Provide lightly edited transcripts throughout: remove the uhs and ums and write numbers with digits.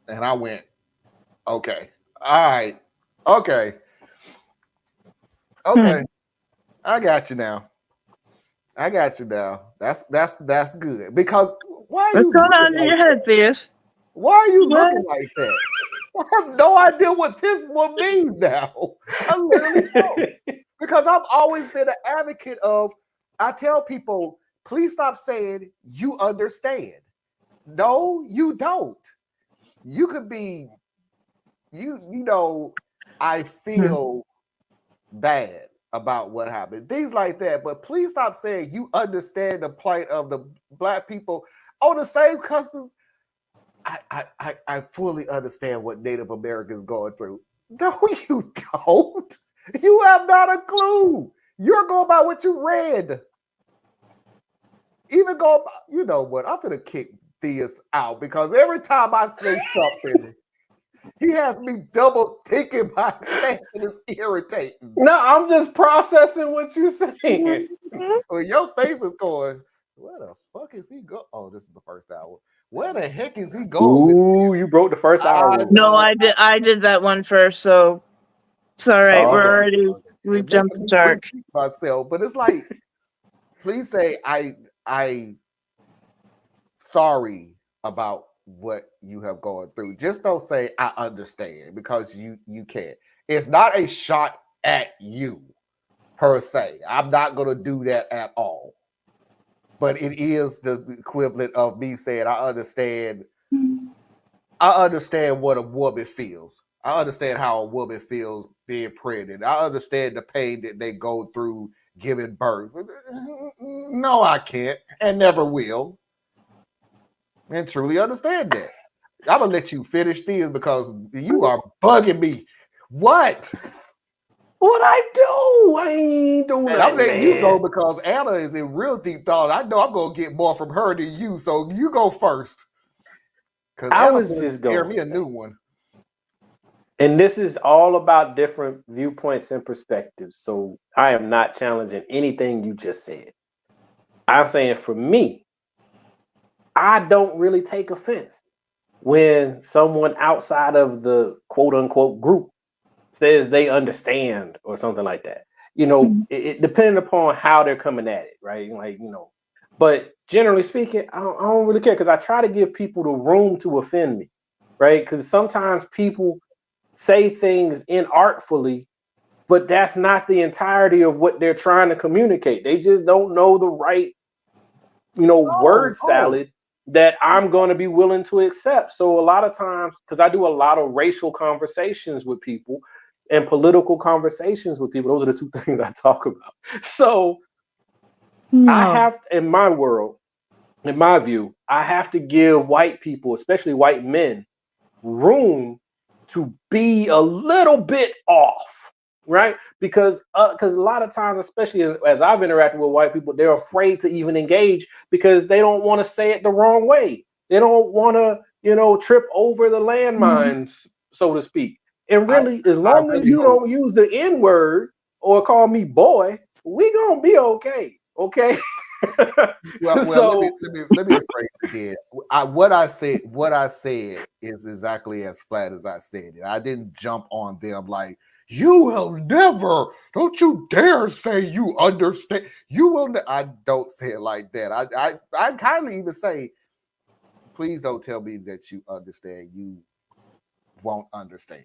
And I went, okay, all right, okay, Hmm. okay, I got you now. I got you now. That's good. Because why are What's you going looking on in like your head, that? Theus? Why are you What? looking like that? I have no idea what this one means now. I literally don't. Because I've always been an advocate of, I tell people, please stop saying you understand. No, you don't. You could be, you know, I Hmm. feel bad about what happened. Things like that. But please stop saying you understand the plight of the black people on the same customs. I fully understand what Native Americans going through. No, you don't. You have not a clue. You're going by what you read. Even go, you know what? I'm gonna kick Theus out because every time I say something, he has me double thinking my stance and it's irritating. No, I'm just processing what you're saying. Well, your face is going, where the fuck is he going? Oh, this is the first hour. Where the heck is he going with this? Ooh, you broke the first hour I rule. No, know. I did that one first, so it's all right. Oh, We're okay. already Okay. we It jumped making the me shark. rethink myself. But it's like, please say I sorry about what you have gone through. Just don't say I understand because you can't. It's not a shot at you per se. I'm not gonna do that at all. But it is the equivalent of me saying I understand what a woman feels. I understand how a woman feels being pregnant. I understand the pain that they go through giving birth. No, I can't and never will. And truly understand that. I'm gonna let you finish this because you are bugging me. What? What I do? I ain't do And I'm nothing, letting you go man. because Anna is in real deep thought. I know I'm gonna get more from her than you, so you go first. Because I Anna was gonna just tear going to me a say, new one. and this is all about different viewpoints and perspectives. So I am not challenging anything you just said. I'm saying for me, I don't really take offense when someone outside of the quote unquote group says they understand or something like that. It depending upon how they're coming at it, right? But generally speaking, I don't really care because I try to give people the room to offend me, right? Because sometimes people say things inartfully, but that's not the entirety of what they're trying to communicate. They just don't know the right, Oh, word oh, salad that I'm going to be willing to accept. So a lot of times, because I do a lot of racial conversations with people and political conversations with people, those are the two things I talk about. So I No. have, in my world, in my view, I have to give white people, especially white men, room to be a little bit off, right? Because a lot of times, especially as I've interacted with white people, they're afraid to even engage because they don't want to say it the wrong way. They don't want to, trip over the landmines, so to speak. And I really, as I long as really you hope. don't use the N word or call me boy, we gonna be okay. Okay. Well, let me So rephrase again. What I said is exactly as flat as I said it. I didn't jump on them like you will never. Don't you dare say you understand. You will. I don't say it like that. I kindly even say, please don't tell me that you understand. You won't understand.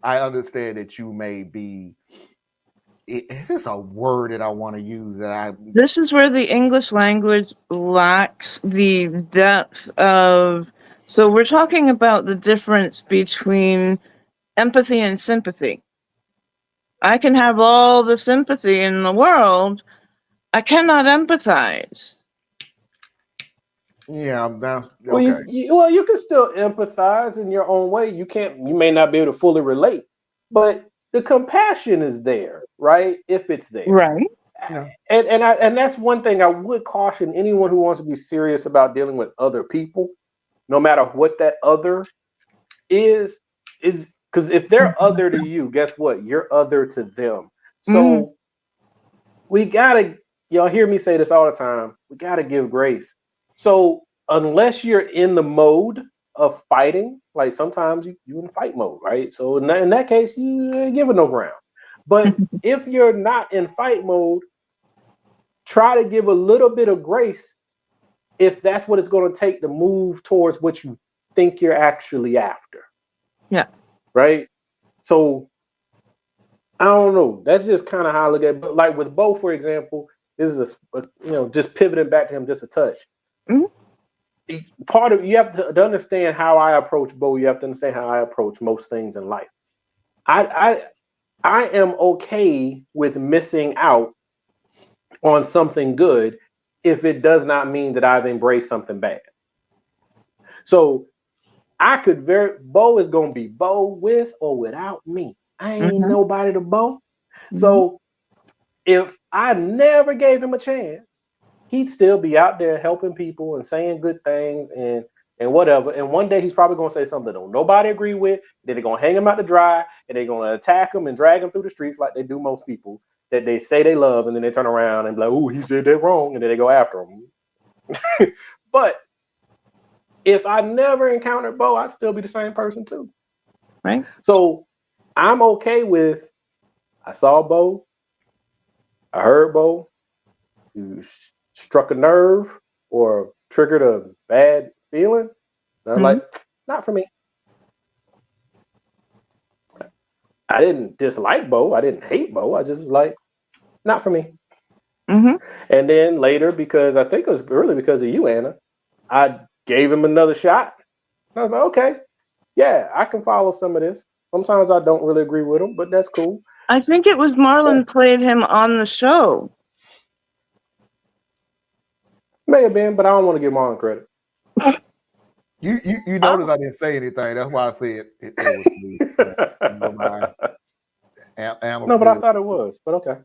I understand that you may be. Is this a word that I want to use that I This is where the English language lacks the depth of. So we're talking about the difference between empathy and sympathy. I can have all the sympathy in the world. I cannot empathize. yeah, that's Well, okay. you can still empathize in your own way. You may not be able to fully relate, but the compassion is there, right? If it's there, Right. Yeah. and that's one thing I would caution anyone who wants to be serious about dealing with other people, no matter what that other is because if they're other to you, guess what? You're other to them. Mm. So we gotta, y'all hear me say this all the time. We gotta give grace. So unless you're in the mode of fighting, like sometimes you in fight mode, right? So in that case, you ain't giving no ground. But if you're not in fight mode, try to give a little bit of grace if that's what it's going to take to move towards what you think you're actually after. Yeah. Right. So I don't know. That's just kind of how I look at it. But like with Beau, for example, this is just pivoting back to him just a touch. Mhm. Part of you have to understand how I approach Beau. You have to understand how I approach most things in life. I am okay with missing out on something good if it does not mean that I've embraced something bad. So I could Beau is gonna be Beau with or without me. I ain't Mhm. nobody to Beau. Mhm. So if I never gave him a chance, he'd still be out there helping people and saying good things and whatever. And one day he's probably gonna say something that don't nobody agree with. Then they're gonna hang him out to dry and they're gonna attack him and drag him through the streets like they do most people that they say they love, and then they turn around and be like, "Oh, he said that wrong," and then they go after him. But if I never encountered Beau, I'd still be the same person too. Right. So I'm okay with I saw Beau, I heard Beau, you struck a nerve or triggered a bad feeling. And I'm Mhm. like, not for me. I didn't dislike Beau. I didn't hate Beau. I just was like, not for me. Mhm. And then later, because I think it was really because of you, Anna, I gave him another shot. I was like, okay, yeah, I can follow some of this. Sometimes I don't really agree with him, but that's cool. I think it was Yeah, Marlon played him on the show. may have been, but I don't want to give Marlon credit. You notice Oh. I didn't say anything. That's why I said it was me. My No, but I Amosville. thought it was. But okay.